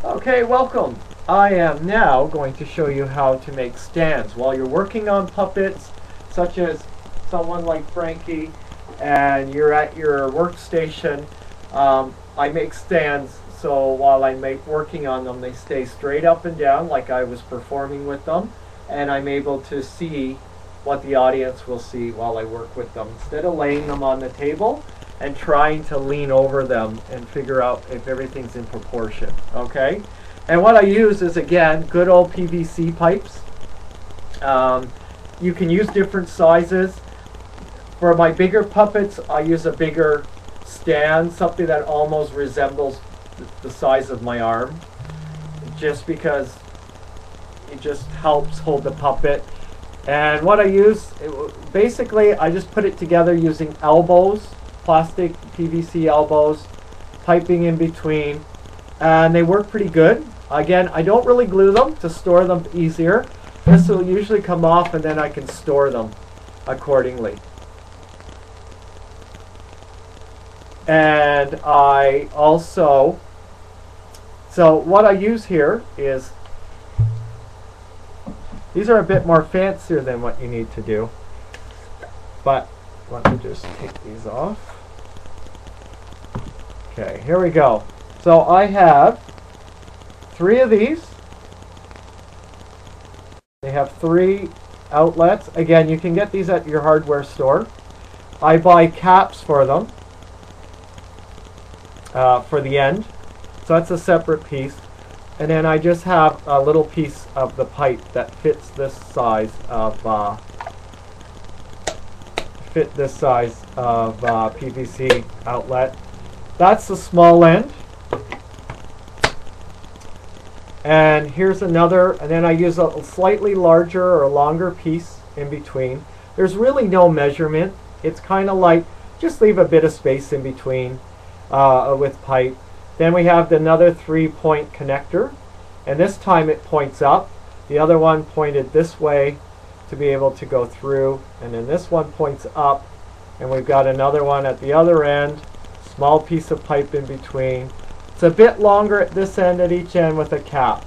Okay, welcome. I am now going to show you how to make stands. While you're working on puppets, such as someone like Frankie, and you're at your workstation, I make stands so while I'm working on them, they stay straight up and down like I was performing with them, and I'm able to see what the audience will see while I work with them. Instead of laying them on the table and trying to lean over them and figure out if everything's in proportion, okay? And what I use is, again, good old PVC pipes. You can use different sizes. For my bigger puppets, I use a bigger stand, something that almost resembles the size of my arm, just because it just helps hold the puppet. And what I use, basically, I just put it together using elbows, plastic PVC elbows, piping in between, and they work pretty good. Again, I don't really glue them to store them easier. This will usually come off and then I can store them accordingly. And I also, so what I use here is, these are a bit more fancier than what you need to do, but let me just take these off. Okay, here we go. So I have 3 of these. They have 3 outlets. Again, you can get these at your hardware store. I buy caps for them, for the end. So that's a separate piece. And then I just have a little piece of the pipe that fits this size of PVC outlet. That's the small end. And here's another, and then I use a slightly larger or longer piece in between. There's really no measurement. It's kind of like, just leave a bit of space in between with pipe. Then we have another 3-point connector, and this time it points up. The other one pointed this way to be able to go through, and then this one points up, and we've got another one at the other end, small piece of pipe in between. It's a bit longer at this end, at each end, with a cap.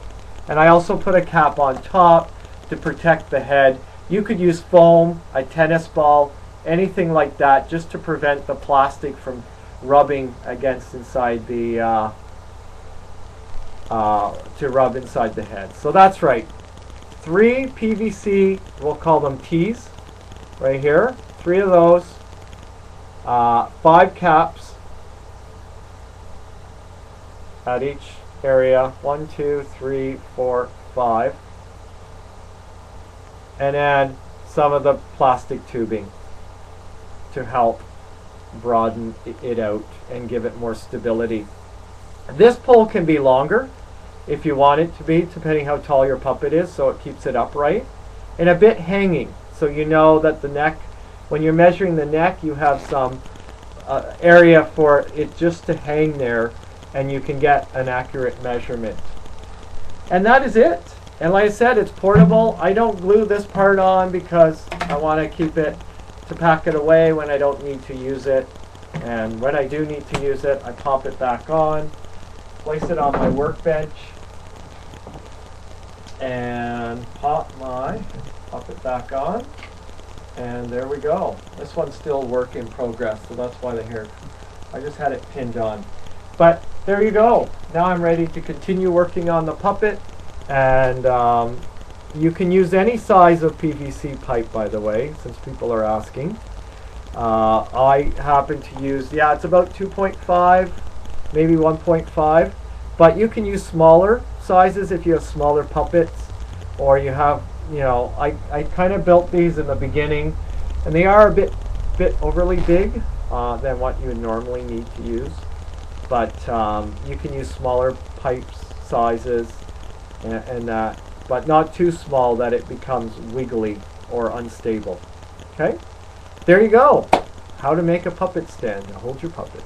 And I also put a cap on top to protect the head. You could use foam, a tennis ball, anything like that, just to prevent the plastic from rubbing against inside the to rub inside the head. So that's right, 3 PVC, we'll call them T's right here, 3 of those, 5 caps at each area, 1, 2, 3, 4, 5, and then some of the plastic tubing to help broaden it out and give it more stability. This pole can be longer if you want it to be, depending how tall your puppet is, so it keeps it upright, and a bit hanging, so you know that the neck, when you're measuring the neck, you have some area for it just to hang there, and you can get an accurate measurement. And that is it. And like I said, it's portable. I don't glue this part on because I want to keep it to pack it away when I don't need to use it. And when I do need to use it, I pop it back on, place it on my workbench, and pop it back on. And there we go. This one's still work in progress, so that's why I just had it pinned on. But there you go. Now I'm ready to continue working on the puppet, and you can use any size of PVC pipe, by the way, since people are asking. I happen to use, yeah, it's about 2.5, maybe 1.5, but you can use smaller sizes if you have smaller puppets, or you have, you know, I kind of built these in the beginning, and they are a bit overly big than what you would normally need to use. But you can use smaller pipes sizes and that, but not too small that it becomes wiggly or unstable. Okay, there you go. How to make a puppet stand to hold your puppet.